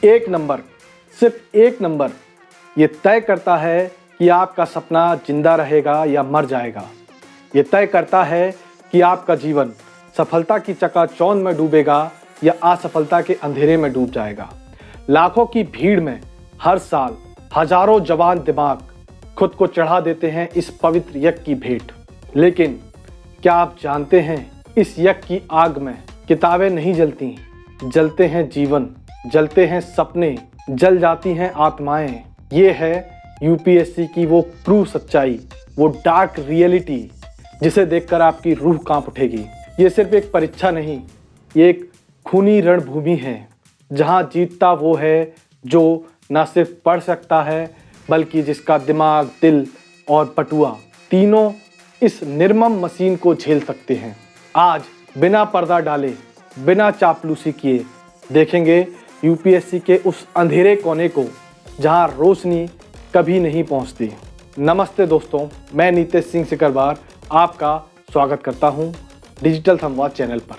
एक नंबर, सिर्फ एक नंबर ये तय करता है कि आपका सपना जिंदा रहेगा या मर जाएगा। ये तय करता है कि आपका जीवन सफलता की चकाचौंध में डूबेगा या असफलता के अंधेरे में डूब जाएगा। लाखों की भीड़ में हर साल हजारों जवान दिमाग खुद को चढ़ा देते हैं इस पवित्र यज्ञ की भेंट। लेकिन क्या आप जानते हैं, इस यज्ञ की आग में किताबें नहीं जलती, जलते हैं जीवन, जलते हैं सपने, जल जाती हैं आत्माएं। ये है यूपीएससी की वो क्रू सच्चाई, वो डार्क रियलिटी जिसे देखकर आपकी रूह कांप उठेगी। ये सिर्फ एक परीक्षा नहीं, ये एक खूनी रणभूमि है जहां जीतता वो है जो न सिर्फ पढ़ सकता है बल्कि जिसका दिमाग, दिल और पटुआ तीनों इस निर्मम मशीन को झेल सकते हैं। आज बिना पर्दा डाले, बिना चापलूसी किए देखेंगे यूपीएससी के उस अंधेरे कोने को जहां रोशनी कभी नहीं पहुंचती। नमस्ते दोस्तों, मैं नीतेश सिंह सिकरवार आपका स्वागत करता हूं डिजिटल संवाद चैनल पर।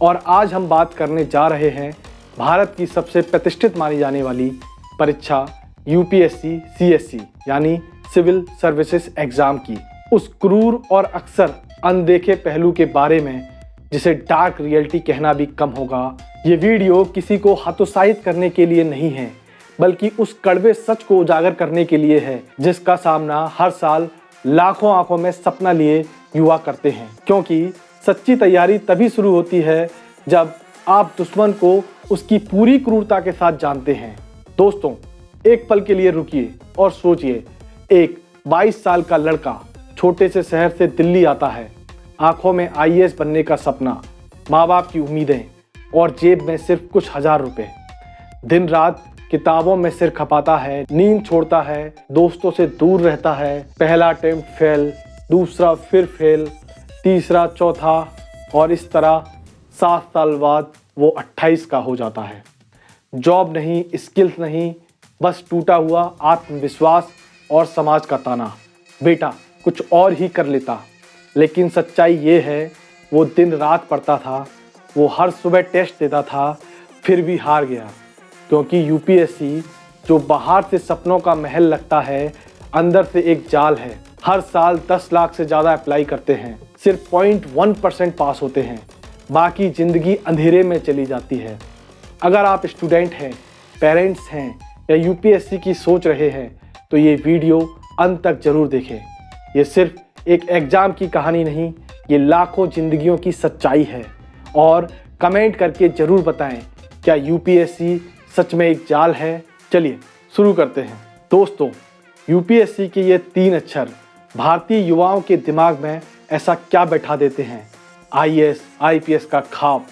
और आज हम बात करने जा रहे हैं भारत की सबसे प्रतिष्ठित मानी जाने वाली परीक्षा यूपीएससी सीएससी यानी सिविल सर्विसेज एग्जाम की, उस क्रूर और अक्सर अनदेखे पहलू के बारे में जिसे डार्क रियलिटी कहना भी कम होगा। ये वीडियो किसी को हतोत्साहित करने के लिए नहीं है, बल्कि उस कड़वे सच को उजागर करने के लिए है जिसका सामना हर साल लाखों आंखों में सपना लिए युवा करते हैं। क्योंकि सच्ची तैयारी तभी शुरू होती है जब आप दुश्मन को उसकी पूरी क्रूरता के साथ जानते हैं। दोस्तों, एक पल के लिए रुकिए और सोचिए, एक 22 साल का लड़का छोटे से शहर से दिल्ली आता है, आंखों में आईएएस बनने का सपना, माँ बाप की उम्मीदें और जेब में सिर्फ कुछ हजार रुपए। दिन रात किताबों में सिर खपाता है, नींद छोड़ता है, दोस्तों से दूर रहता है, पहला अटेम्प्ट फेल, दूसरा फिर फेल, तीसरा, चौथा और इस तरह 7 साल बाद वो 28 का हो जाता है। जॉब नहीं, स्किल्स नहीं, बस टूटा हुआ आत्मविश्वास और समाज का ताना, बेटा कुछ और ही कर लेता। लेकिन सच्चाई ये है, वो दिन रात पढ़ता था, वो हर सुबह टेस्ट देता था, फिर भी हार गया। क्योंकि यूपीएससी जो बाहर से सपनों का महल लगता है, अंदर से एक जाल है। हर साल 10 लाख से ज़्यादा अप्लाई करते हैं, सिर्फ 0.1% पास होते हैं, बाकी ज़िंदगी अंधेरे में चली जाती है। अगर आप स्टूडेंट हैं, पेरेंट्स हैं या यूपीएससी की सोच रहे हैं तो ये वीडियो अंत तक ज़रूर देखें। ये सिर्फ एक एग्ज़ाम की कहानी नहीं, ये लाखों ज़िंदगियों की सच्चाई है। और कमेंट करके ज़रूर बताएं, क्या यूपीएससी सच में एक जाल है? चलिए शुरू करते हैं। दोस्तों, यूपीएससी के ये 3 अक्षर भारतीय युवाओं के दिमाग में ऐसा क्या बैठा देते हैं? आईएएस, आईपीएस का ख्वाब,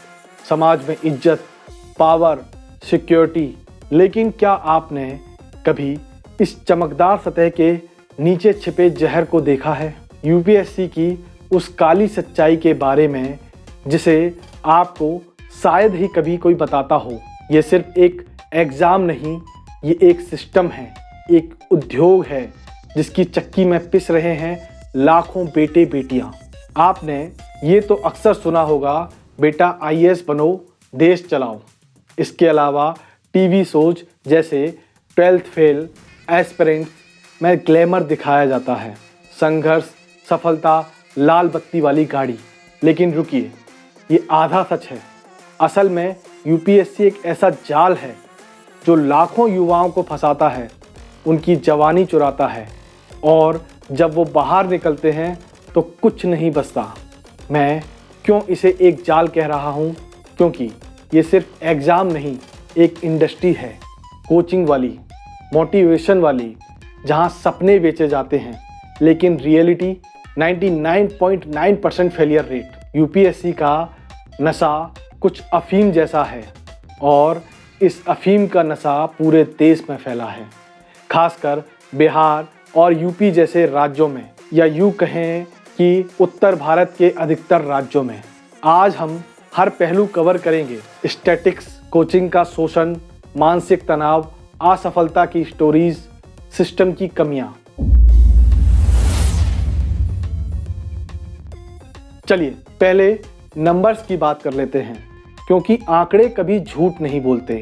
समाज में इज्जत, पावर, सिक्योरिटी। लेकिन क्या आपने कभी इस चमकदार सतह के नीचे छिपे जहर को देखा है? यूपीएससी की उस काली सच्चाई के बारे में जिसे आपको शायद ही कभी कोई बताता हो। ये सिर्फ एक एग्ज़ाम नहीं, ये एक सिस्टम है, एक उद्योग है जिसकी चक्की में पिस रहे हैं लाखों बेटे बेटियां। आपने ये तो अक्सर सुना होगा, बेटा आईएएस बनो, देश चलाओ। इसके अलावा टीवी शोज जैसे 12th फेल, एस्पिरेंट्स में ग्लैमर दिखाया जाता है, संघर्ष, सफलता, लाल बत्ती वाली गाड़ी। लेकिन रुकिए, ये आधा सच है। असल में यूपीएससी एक ऐसा जाल है जो लाखों युवाओं को फंसाता है, उनकी जवानी चुराता है और जब वो बाहर निकलते हैं तो कुछ नहीं बचता। मैं क्यों इसे एक जाल कह रहा हूँ? क्योंकि ये सिर्फ एग्ज़ाम नहीं, एक इंडस्ट्री है, कोचिंग वाली, मोटिवेशन वाली, जहाँ सपने बेचे जाते हैं लेकिन रियलिटी 99.9% फेलियर रेट। यूपीएससी का नशा कुछ अफीम जैसा है और इस अफीम का नशा पूरे देश में फैला है, खासकर बिहार और यूपी जैसे राज्यों में, या यूँ कहें कि उत्तर भारत के अधिकतर राज्यों में। आज हम हर पहलू कवर करेंगे, स्टैटिक्स, कोचिंग का शोषण, मानसिक तनाव, असफलता की स्टोरीज, सिस्टम की कमियां। चलिए पहले नंबर्स की बात कर लेते हैं, क्योंकि आंकड़े कभी झूठ नहीं बोलते।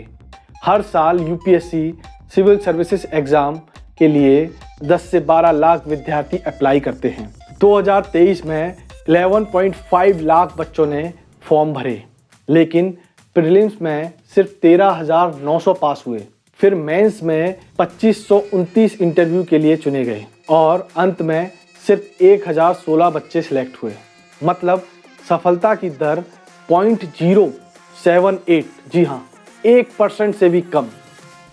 हर साल यूपीएससी सिविल सर्विसेज एग्ज़ाम के लिए 10 से 12 लाख विद्यार्थी अप्लाई करते हैं। 2023 में 11.5 लाख बच्चों ने फॉर्म भरे, लेकिन प्रीलिम्स में सिर्फ 13,900 पास हुए। फिर मेंस में 2529 इंटरव्यू के लिए चुने गए और अंत में सिर्फ 1016 बच्चे सिलेक्ट हुए। मतलब सफलता की दर 0.078, जी हाँ, 1% से भी कम।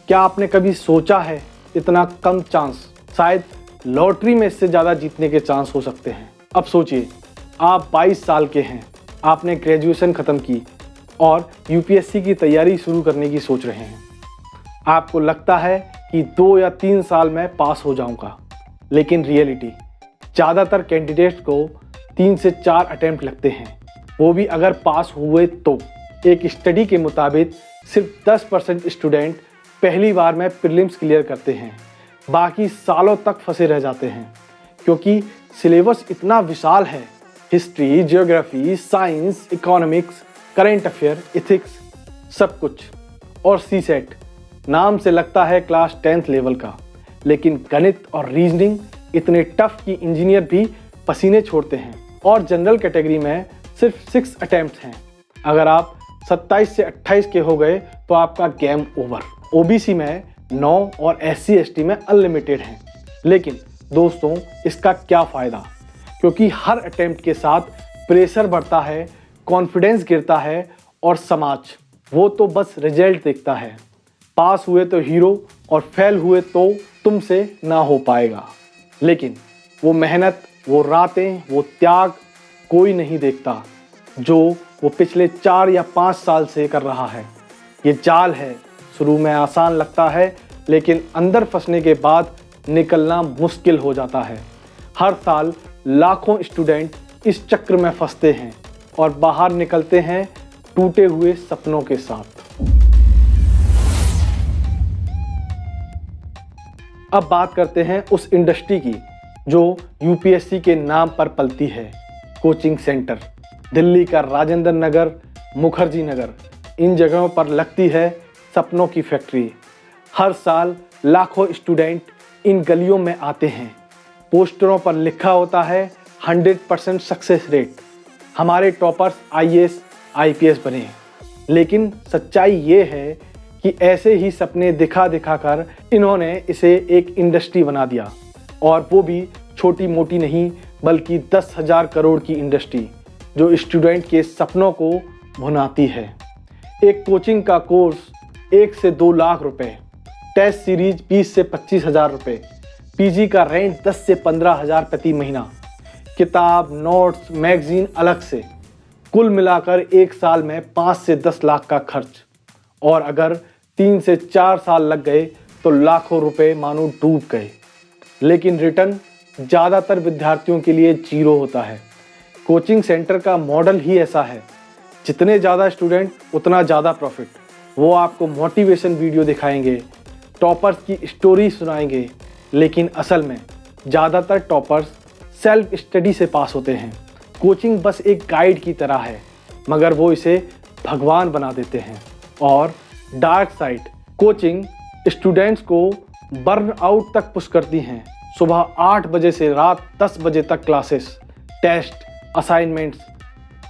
क्या आपने कभी सोचा है इतना कम चांस? शायद लॉटरी में इससे ज़्यादा जीतने के चांस हो सकते हैं। अब सोचिए, आप 22 साल के हैं, आपने ग्रेजुएशन ख़त्म की और यूपीएससी की तैयारी शुरू करने की सोच रहे हैं। आपको लगता है कि 2 या 3 साल में पास हो जाऊंगा, लेकिन रियलिटी, ज़्यादातर कैंडिडेट्स को 3 से 4 अटेम्प्ट लगते हैं, वो भी अगर पास हुए तो। एक स्टडी के मुताबिक सिर्फ 10% स्टूडेंट पहली बार में प्रीलिम्स क्लियर करते हैं, बाकी सालों तक फंसे रह जाते हैं, क्योंकि सिलेबस इतना विशाल है। History, geography, science, economics, current affair, ethics, सब कुछ। और सीसेट नाम से लगता है क्लास 10th लेवल का, लेकिन गणित और रीजनिंग इतने टफ कि इंजीनियर भी पसीने छोड़ते हैं। और जनरल कैटेगरी में सिर्फ 6 अटेम्प्ट हैं। अगर आप 27 से 28 के हो गए तो आपका गेम ओवर। ओबीसी में 9 और SC ST में अनलिमिटेड हैं। लेकिन दोस्तों, इसका क्या फ़ायदा? क्योंकि हर अटेम्प्ट के साथ प्रेशर बढ़ता है, कॉन्फिडेंस गिरता है और समाज वो तो बस रिजल्ट देखता है। पास हुए तो हीरो और फेल हुए तो तुमसे ना हो पाएगा। लेकिन वो मेहनत, वो रातें, वो त्याग कोई नहीं देखता जो वो पिछले 4 या 5 साल से कर रहा है। ये जाल है, शुरू में आसान लगता है, लेकिन अंदर फंसने के बाद निकलना मुश्किल हो जाता है। हर साल लाखों स्टूडेंट इस चक्र में फंसते हैं और बाहर निकलते हैं टूटे हुए सपनों के साथ। अब बात करते हैं उस इंडस्ट्री की जो यूपीएससी के नाम पर पलती है, कोचिंग सेंटर। दिल्ली का राजेंद्र नगर, मुखर्जी नगर, इन जगहों पर लगती है सपनों की फैक्ट्री। हर साल लाखों स्टूडेंट इन गलियों में आते हैं। पोस्टरों पर लिखा होता है 100% सक्सेस रेट, हमारे टॉपर्स IAS IPS बने। लेकिन सच्चाई ये है कि ऐसे ही सपने दिखा दिखा कर इन्होंने इसे एक इंडस्ट्री बना दिया, और वो भी छोटी मोटी नहीं, बल्कि 10,000 करोड़ की इंडस्ट्री जो स्टूडेंट के सपनों को भुनाती है। एक कोचिंग का कोर्स 1 से 2 लाख रुपए, टेस्ट सीरीज 20 से 25,000 रुपये, पीजी का रेंट 10 से 15,000 प्रति महीना, किताब, नोट्स, मैगजीन अलग से, कुल मिलाकर एक साल में 5 से 10 लाख का खर्च। और अगर 3 से 4 साल लग गए तो लाखों रुपए मानो डूब गए। लेकिन रिटर्न ज़्यादातर विद्यार्थियों के लिए 0 होता है। कोचिंग सेंटर का मॉडल ही ऐसा है, जितने ज़्यादा स्टूडेंट उतना ज़्यादा प्रॉफिट। वो आपको मोटिवेशन वीडियो दिखाएंगे, टॉपर्स की स्टोरी सुनाएंगे, लेकिन असल में ज़्यादातर टॉपर्स सेल्फ स्टडी से पास होते हैं। कोचिंग बस एक गाइड की तरह है, मगर वो इसे भगवान बना देते हैं। और डार्क साइड, कोचिंग स्टूडेंट्स को बर्न आउट तक पुश करती हैं। सुबह 8 बजे से रात 10 बजे तक क्लासेस, टेस्ट, असाइनमेंट्स,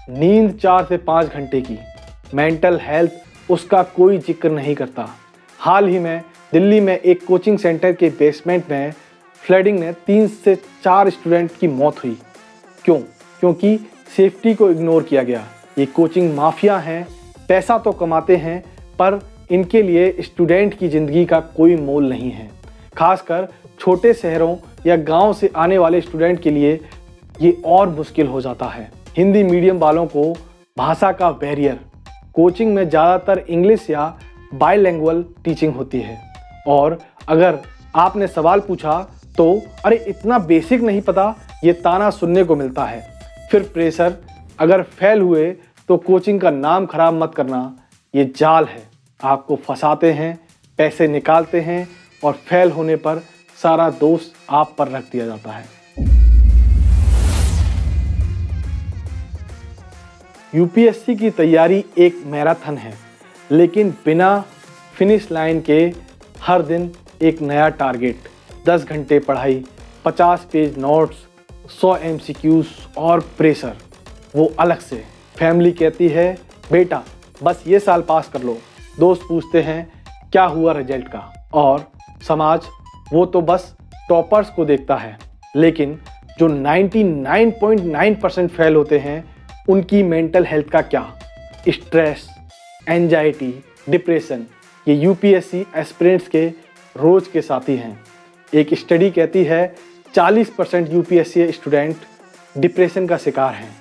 नींद 4 से 5 घंटे की। मेंटल हेल्थ उसका कोई जिक्र नहीं करता। हाल ही में दिल्ली में एक कोचिंग सेंटर के बेसमेंट में फ्लडिंग ने 3 से 4 स्टूडेंट की मौत हुई। क्यों? क्योंकि सेफ्टी को इग्नोर किया गया। ये कोचिंग माफिया हैं, पैसा तो कमाते हैं, पर इनके लिए स्टूडेंट की ज़िंदगी का कोई मोल नहीं है। खासकर छोटे शहरों या गांव से आने वाले स्टूडेंट के लिए ये और मुश्किल हो जाता है। हिंदी मीडियम वालों को भाषा का बैरियर, कोचिंग में ज़्यादातर इंग्लिश या बाइलिंगुअल टीचिंग होती है। और अगर आपने सवाल पूछा तो अरे इतना बेसिक नहीं पता, ये ताना सुनने को मिलता है। फिर प्रेशर, अगर फेल हुए तो कोचिंग का नाम खराब मत करना। ये जाल है, आपको फंसाते हैं, पैसे निकालते हैं और फेल होने पर सारा दोष आप पर रख दिया जाता है। यूपीएससी की तैयारी एक मैराथन है, लेकिन बिना फिनिश लाइन के हर दिन एक नया टारगेट, 10 घंटे पढ़ाई, 50 पेज नोट्स, 100 MCQs और प्रेशर वो अलग से। फैमिली कहती है बेटा बस ये साल पास कर लो, दोस्त पूछते हैं क्या हुआ रिजल्ट का, और समाज वो तो बस टॉपर्स को देखता है, लेकिन जो 99.9% फेल होते हैं उनकी मेंटल हेल्थ का क्या। स्ट्रेस, एंजाइटी, डिप्रेशन ये यूपीएससी एस्पिरेंट्स के रोज के साथी हैं। एक स्टडी कहती है 40% यूपीएससी स्टूडेंट डिप्रेशन का शिकार हैं।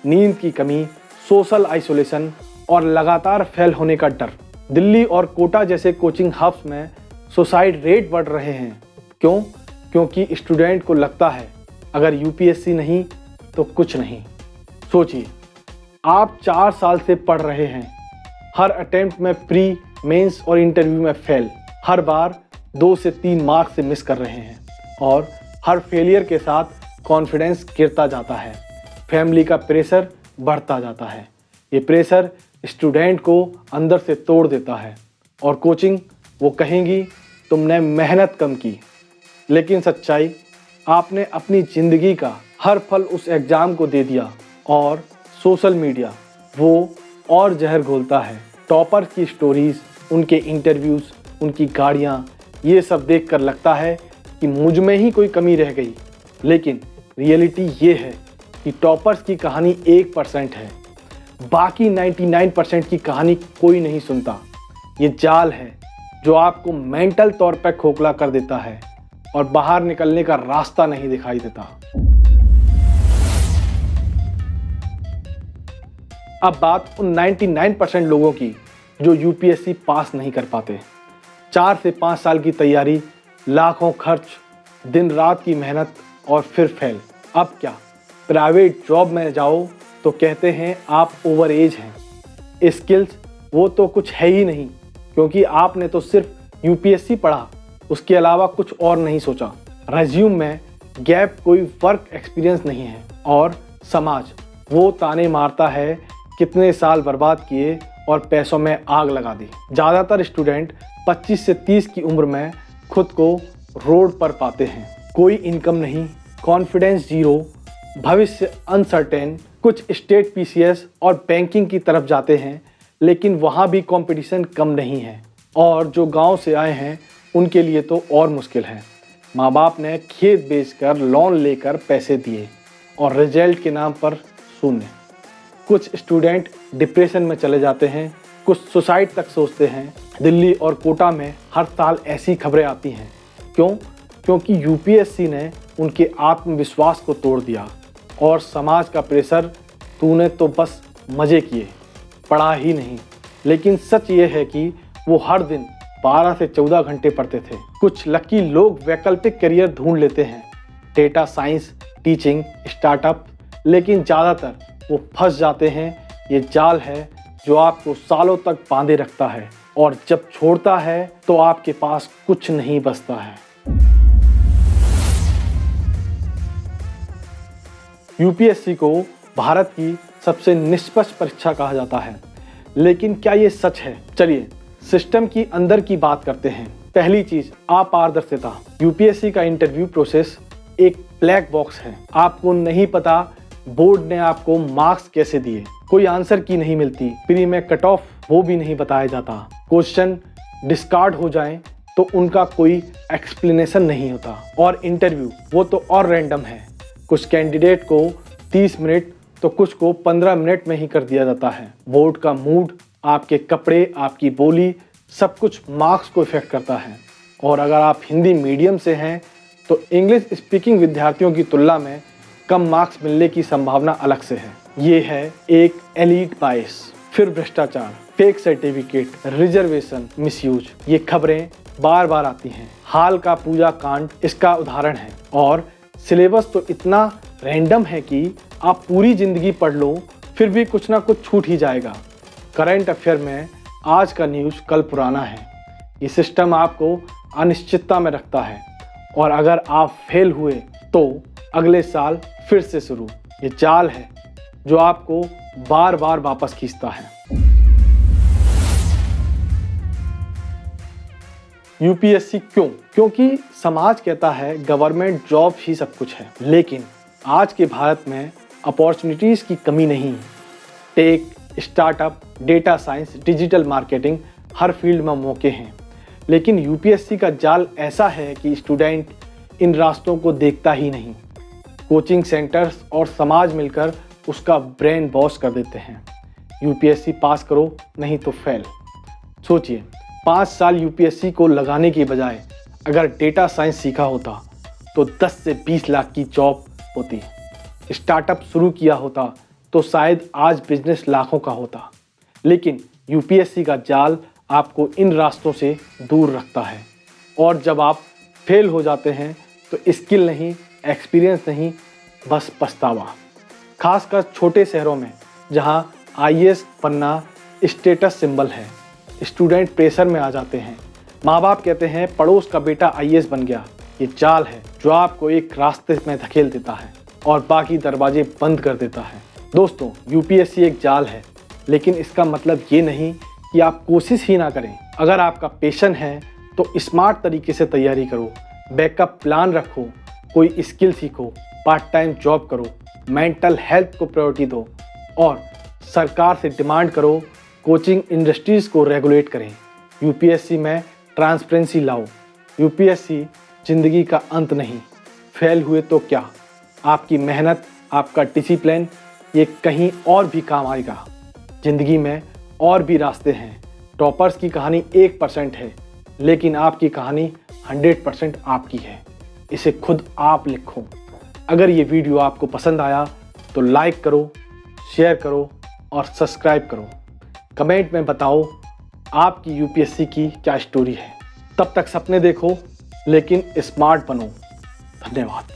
नींद की कमी, सोशल आइसोलेशन और लगातार फेल होने का डर। दिल्ली और कोटा जैसे कोचिंग हब्स में सुसाइड रेट बढ़ रहे हैं। क्यों? क्योंकि स्टूडेंट को लगता है अगर यूपीएससी नहीं तो कुछ नहीं। सोचिए, आप 4 साल से पढ़ रहे हैं, हर अटेम्प्ट में प्री, मेंस और इंटरव्यू में फेल, हर बार 2 से 3 मार्क्स से मिस कर रहे हैं और हर फेलियर के साथ कॉन्फिडेंस गिरता जाता है। फैमिली का प्रेशर बढ़ता जाता है। ये प्रेशर स्टूडेंट को अंदर से तोड़ देता है और कोचिंग वो कहेंगी तुमने मेहनत कम की, लेकिन सच्चाई आपने अपनी ज़िंदगी का हर फल उस एग्ज़ाम को दे दिया। और सोशल मीडिया वो और जहर घोलता है। टॉपर की स्टोरीज़, उनके इंटरव्यूज़, उनकी गाड़ियाँ, ये सब देखकर लगता है कि मुझ में ही कोई कमी रह गई, लेकिन रियलिटी ये है कि टॉपर्स की कहानी 1% है, बाकी 99% की कहानी कोई नहीं सुनता। ये जाल है जो आपको मेंटल तौर पर खोखला कर देता है और बाहर निकलने का रास्ता नहीं दिखाई देता। अब बात उन 99% लोगों की जो यूपीएससी पास नहीं कर पाते। 4 से 5 साल की तैयारी, लाखों खर्च, दिन रात की मेहनत और फिर फेल। अब क्या? प्राइवेट जॉब में जाओ तो कहते हैं आप ओवर एज हैं। स्किल्स वो तो कुछ है ही नहीं, क्योंकि आपने तो सिर्फ यूपीएससी पढ़ा, उसके अलावा कुछ और नहीं सोचा। रेज्यूम में गैप कोई वर्क एक्सपीरियंस नहीं है। और समाज वो ताने मारता है कितने साल बर्बाद किए और पैसों में आग लगा दी। ज़्यादातर स्टूडेंट 25 से 30 की उम्र में खुद को रोड पर पाते हैं। कोई इनकम नहीं, कॉन्फिडेंस जीरो, भविष्य अनसर्टेन। कुछ स्टेट पीसीएस और बैंकिंग की तरफ जाते हैं, लेकिन वहाँ भी कंपटीशन कम नहीं है। और जो गांव से आए हैं उनके लिए तो और मुश्किल है। माँ बाप ने खेत बेचकर लोन लेकर पैसे दिए और रिजल्ट के नाम पर शून्य। कुछ स्टूडेंट डिप्रेशन में चले जाते हैं, कुछ सुसाइड तक सोचते हैं। दिल्ली और कोटा में हर साल ऐसी खबरें आती हैं। क्यों? क्योंकि यूपीएससी ने उनके आत्मविश्वास को तोड़ दिया और समाज का प्रेशर, तूने तो बस मज़े किए, पढ़ा ही नहीं। लेकिन सच ये है कि वो हर दिन 12 से 14 घंटे पढ़ते थे। कुछ लकी लोग वैकल्पिक करियर ढूंढ लेते हैं, डेटा साइंस, टीचिंग, स्टार्टअप, लेकिन ज़्यादातर वो फंस जाते हैं। ये जाल है जो आपको सालों तक बांधे रखता है और जब छोड़ता है तो आपके पास कुछ नहीं बचता है। यूपीएससी को भारत की सबसे निष्पक्ष परीक्षा कहा जाता है, लेकिन क्या ये सच है? चलिए सिस्टम की अंदर की बात करते हैं। पहली चीज, अपारदर्शिता। यूपीएससी का इंटरव्यू प्रोसेस एक ब्लैक बॉक्स है। आपको नहीं पता बोर्ड ने आपको मार्क्स कैसे दिए, कोई आंसर की नहीं मिलती, प्री में कट ऑफ वो भी नहीं बताया जाता, क्वेश्चन डिस्कार्ड हो जाएं तो उनका कोई एक्सप्लेनेशन नहीं होता, और इंटरव्यू वो तो और रैंडम है। कुछ कैंडिडेट को 30 मिनट तो कुछ को 15 मिनट में ही कर दिया जाता है। बोर्ड का मूड, आपके कपड़े, आपकी बोली, सब कुछ मार्क्स को इफेक्ट करता है। और अगर आप हिंदी मीडियम से हैं तो इंग्लिश स्पीकिंग विद्यार्थियों की तुलना में कम मार्क्स मिलने की संभावना अलग से है। ये है एक एलीट बायस। फिर भ्रष्टाचार, फेक सर्टिफिकेट, रिजर्वेशन, मिसयूज, ये खबरें बार बार आती हैं। हाल का पूजा कांड इसका उदाहरण है। और सिलेबस तो इतना रैंडम है कि आप पूरी जिंदगी पढ़ लो फिर भी कुछ ना कुछ छूट ही जाएगा। करंट अफेयर में आज का न्यूज़ कल पुराना है। ये सिस्टम आपको अनिश्चितता में रखता है और अगर आप फेल हुए तो अगले साल फिर से शुरू। ये जाल है जो आपको बार बार वापस खींचता है। यूपीएससी क्यों? क्योंकि समाज कहता है गवर्नमेंट जॉब ही सब कुछ है, लेकिन आज के भारत में अपॉर्चुनिटीज़ की कमी नहीं है। Tech, startup, data science, digital marketing, हर फील्ड में मौके हैं। लेकिन यूपीएससी का जाल ऐसा है कि स्टूडेंट इन रास्तों को देखता ही नहीं। कोचिंग सेंटर्स और समाज मिलकर उसका ब्रेन वॉश कर देते हैं। यूपीएससी पास करो, नहीं तो फेल। सोचिए, 5 साल यूपीएससी को लगाने की बजाय अगर डेटा साइंस सीखा होता तो 10 से 20 लाख की जॉब होती। स्टार्टअप शुरू किया होता तो शायद आज बिजनेस लाखों का होता। लेकिन यूपीएससी का जाल आपको इन रास्तों से दूर रखता है, और जब आप फेल हो जाते हैं तो स्किल नहीं, एक्सपीरियंस नहीं, बस पछतावा। खासकर छोटे शहरों में जहां आईएएस बनना स्टेटस सिंबल है, स्टूडेंट प्रेशर में आ जाते हैं। माँ बाप कहते हैं पड़ोस का बेटा आईएएस बन गया। ये जाल है जो आपको एक रास्ते में धकेल देता है और बाकी दरवाजे बंद कर देता है। दोस्तों, यूपीएससी एक जाल है, लेकिन इसका मतलब ये नहीं कि आप कोशिश ही ना करें। अगर आपका पैशन है तो स्मार्ट तरीके से तैयारी करो, बैकअप प्लान रखो, कोई स्किल सीखो, पार्ट टाइम जॉब करो, मेंटल हेल्थ को प्रायोरिटी दो और सरकार से डिमांड करो कोचिंग इंडस्ट्रीज़ को रेगुलेट करें। यूपीएससी में ट्रांसपेरेंसी लाओ। यूपीएससी ज़िंदगी का अंत नहीं। फेल हुए तो क्या, आपकी मेहनत, आपका डिसिप्लिन ये कहीं और भी काम आएगा। ज़िंदगी में और भी रास्ते हैं। टॉपर्स की कहानी 1% है, लेकिन आपकी कहानी 100% आपकी है। इसे खुद आप लिखो। अगर ये वीडियो आपको पसंद आया तो लाइक करो, शेयर करो और सब्सक्राइब करो। कमेंट में बताओ आपकी यूपीएससी की क्या स्टोरी है। तब तक सपने देखो, लेकिन स्मार्ट बनो। धन्यवाद।